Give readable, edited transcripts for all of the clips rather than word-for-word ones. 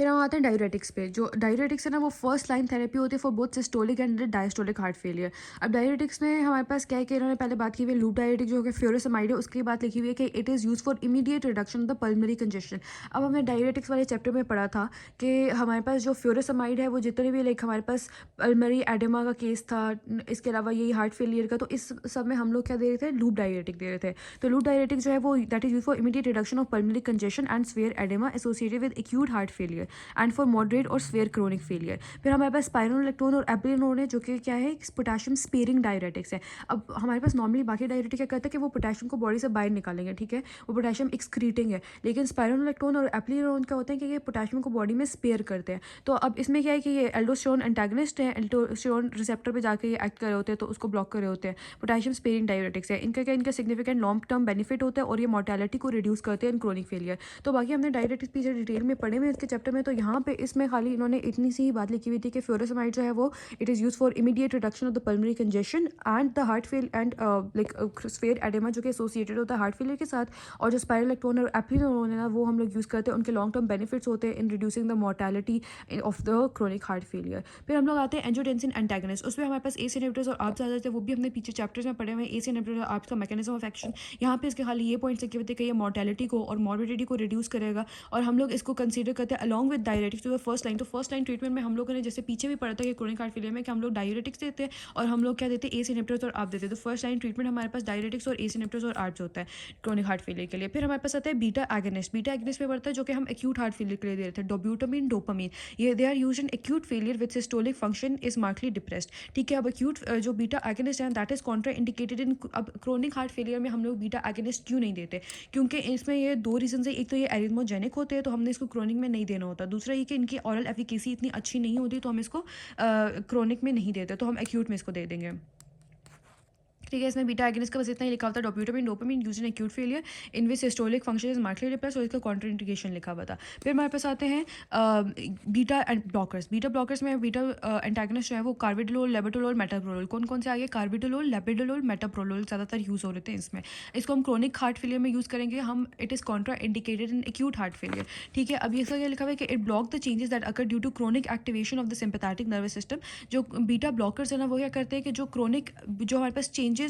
फिर हम आते हैं डायूरेटिक्स पे। जो डायूरेटिक्स है ना, वो फर्स्ट लाइन थेरेपी होती है for both systolic and diastolic heart failure. अब डायूरेटिक्स में हमारे पास क्या है कि इन्होंने पहले बात की हुई है लूप डायूरेटिक जो कि फ्यूरोसेमाइड है, उसकी बात लिखी हुई है कि it is use for immediate reduction of the pulmonary congestion. अब हमने डायूरेटिक्स वाले चैप्टर में पढ़ा था कि हमारे पास जो फ्यूरोसेमाइड है वो जितने भी लाइक हमारे पास पल्मोनरी एडेमा का केस था, इसके अलावा यही हार्ट फेलियर का, तो इस सब में हम लोग क्या दे रहे थे, लूप डायूरेटिक दे रहे थे। तो लूप डायूरेटिक जो है वो that is use for immediate reduction of pulmonary congestion and swear oedema associated with acute heart failure and for moderate और स्वेयर क्रोनिक फेलियर। फिर हमारे पास स्पाइरोलेक्टोन और एप्रिनोन है जो कि क्या है, पोटेशियम स्पेयरिंग डायरेटिक्स है। अब हमारे पास नॉर्मली बाकी डायरेटिक क्या करते हैं कि वो पोटेशियम को बॉडी से बाहर निकालेंगे, ठीक है, वो पोटेशियम एक्सक्रीटिंग है। लेकिन स्पाइरोलेक्टोन और एप्रिनोन क्या होते हैं कि ये पोटेशियम को बॉडी में स्पेयर करते हैं। तो अब इसमें क्या है कि ये एल्डोस्टेरोन एंटागनिस्ट है, एल्डोस्टेरोन रिसेप्टर पे जाके ये एक्ट कर रहे होते हैं, तो उसको ब्लॉक कर रहे होते हैं। पोटेशियम स्पेयरिंग डायरेटिक्स है, इनका क्या, इनका सिग्निफिकेंट लॉन्ग टर्म बेनिफिट होता है और ये मोर्टेलिटी को रिड्यूस करते हैं इन क्रोनिक फेलियर। तो बाकी हमने डायरेटिक्स पीछे डिटेल में पढ़े हुए इसके चैप्टर में, तो यहाँ पे इसमें खाली इन्होंने इतनी सी ही बात लिखी हुई थी कि फ्यूरोसेमाइड जो है वो it is use for immediate reduction of the pulmonary congestion and the heart fail and like sphere oedema जो कि एसोसिएटेड होता है हार्ट फेलियर के साथ। और जो स्पाइरोलेक्टोन और एप्रिनोन है ना, वो हम लोग यूज़ करते हैं, उनके लॉन्ग टर्म बेनिफिट्स होते हैं in reducing the mortality of the chronic heart failure. फिर हम लोग आते हैं एंजियोटेंसिन एंटागनिस्ट, उसमें हमारे पास एस इनहिबिटर्स और आर्ब्स आ जाते हैं, वो भी हमने पीछे चैप्टर्स में पढ़े हुए हैं। एस इनहिबिटर और आर्ब्स का मैकेनिज्म ऑफ एक्शन, यहाँ पे इसके खाली ये पॉइंट्स लिखे हुए थे कि ये मोर्टेलिटी को और मॉर्बिडिटी को रिड्यूस करेगा, और हम लोग इसको कंसीडर करते हैं along with diuretics to the first line. तो फर्स्ट लाइन ट्रीटमेंट में हम लोगों ने जैसे पीछे भी पढ़ा था कि क्रोनिक हार्ट फेलियर में कि हम लोग डायरेटिक्स देते हैं और हम लोग क्या देते हैं, एस इनहिबिटर्स और आर्ब देते हैं। तो फर्स्ट लाइन ट्रीटमेंट हमारे पास डायरेटिक्स और एस इनहिबिटर्स और आर्ब्स होता है क्रोनिक हार्ट फेलियर के लिए। फिर हमारे पास आता है बीटा एगोनिस्ट। बीटा एगोनिस्ट में पड़ता है जो कि हम एक्यूट हार्ट फेलियर के लिए दे रहे थे, डोब्यूटामिन डोपामिन। ये they are used in acute failure with systolic function is markedly depressed, ठीक है। अब एक्यूट जो बीटा एगोनिस्ट है दैट इज कॉन्ट्रा इंडिकेटेड इन, अब क्रोनिक हार्ट फेलियर में हम लोग बीटा एगोनिस्ट क्यों नहीं देते, क्योंकि इसमें ये दो रीजन है। एक तो ये एरिथमोजेनिक होते हैं तो हमने इसको क्रोनिक में नहीं देना होता, दूसरा ये कि इनकी ऑरल एफिकेसी इतनी अच्छी नहीं होती तो हम इसको क्रोनिक में नहीं देते, तो हम एक्यूट में इसको दे देंगे, ठीक है। इसमें बीटा एगोनिस्ट का बस इतना ही लिखा होता है, dobutamine dopamine used in acute failure in which systolic function is markedly depressed, और इसका कॉन्ट्राइंडिकेशन लिखा हुआ था। फिर हमारे पास आते हैं बीटा ब्लॉकर्स। बीटा ब्लॉकर्स में बीटा एंटागनिस्ट जो है वो कार्बिडोल, लेबेटोलोल, मेटाप्रोलोल, कौन कौन से आगे, कार्बिडोलोल, लेबेटोलोल, मेटाप्रोलोल ज़्यादातर यूज़ हो रहे थे इसमें। इसको हम क्रोनिक हार्ट फेलियर में यूज़ करेंगे हम, it is Contra indicated in acute heart failure, ठीक है। अब इसका क्या लिखा हुआ है कि it block the changes that occur due to chronic activation of the sympathetic nervous system. जो बीटा ब्लॉकर्स है ना, वो क्या करते हैं कि जो क्रोनिक, जो हमारे पास चेंजेस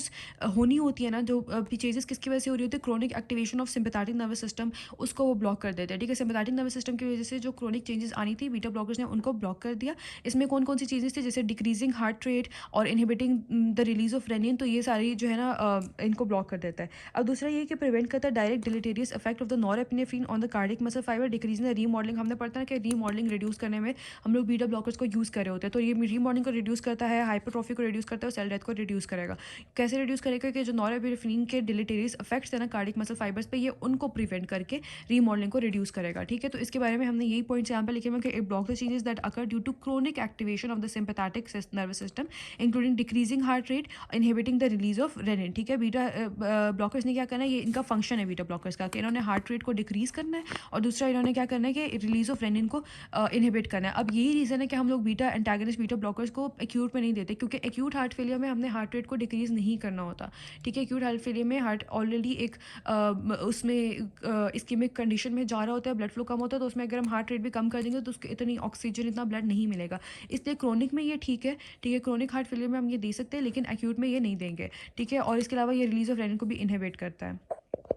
होनी होती है ना, जो चेंजेस किसकी वजह से हो रही होती है, chronic activation of sympathetic nervous system, उसको वो ब्लॉक कर देते हैं, ठीक है। सिंपैथेटिक नर्वस सिस्टम की वजह से जो क्रोनिक चेंजेस आनी थी, बीटा ब्लॉकर्स ने उनको ब्लॉक कर दिया। इसमें कौन कौन सी चीज़ें थी, जैसे डिक्रीजिंग हार्ट रेट और inhibiting the release of renin, तो ये सारी जो है ना इनको ब्लॉक कर देता है। अब दूसरा ये कि प्रिवेंट करता है direct deleterious effect of the norepinephrine on the cardiac muscle fibre, decreasing the remodelling. हमने पढ़ता है कि रीमॉडलिंग रिड्यूस करने में हम लोग बीटा ब्लॉकर्स को यूज़ कर रहे होते हैं, तो ये रीमॉडलिंग को रिड्यूस करता है, हाइपरट्रॉफी को रिड्यूस करता है और सेल डेथ को रिड्यूस करेगा। कैसे रिड्यूस करेगा कि जो नॉरएपिनेफ्रिन के डिलीटेरियस इफेक्ट्स है ना कार्डियक मसल फाइबर्स पे, ये उनको प्रिवेंट करके रीमॉडलिंग को रिड्यूस करेगा, ठीक है। तो इसके बारे में हमने यही पॉइंट्स यहाँ पे लिखे हुए कि it block the changes that occur due to chronic activation of the sympathetic nervous system including decreasing heart rate, inhibiting the release of renin, ठीक है। बीटा ब्लॉकर्स ने क्या करना है, ये इनका फंक्शन है बीटा ब्लॉकर्स का कि इन्होंने हार्ट रेट को डिक्रीज करना है और दूसरा इन्होंने क्या करना है कि रिलीज ऑफ रेनिन को इनहिबिट करना है। अब यही रीज़न है कि हम लोग बीटा एंटागनिस्ट, बीटा ब्लॉकर्स को एक्यूट में नहीं देते, क्योंकि एक्यूट हार्ट फेलियर में हमने हार्ट रेट को डिक्रीज नहीं करना होता, ठीक है। एक्यूट हार्ट फेलियर में हार्ट ऑलरेडी एक उसमें इस्कीमिक कंडीशन में जा रहा होता है, ब्लड फ्लो कम होता है, तो उसमें अगर हम हार्ट रेट भी कम कर देंगे तो उसको इतनी ऑक्सीजन, इतना ब्लड नहीं मिलेगा। इसलिए क्रोनिक में ये ठीक है, ठीक है, क्रोनिक हार्ट फेलियर में हम ये दे सकते हैं, लेकिन एक्यूट में ये नहीं देंगे, ठीक है। और इसके अलावा ये रिलीज ऑफ रेनिन को भी इनहिबिट करता है।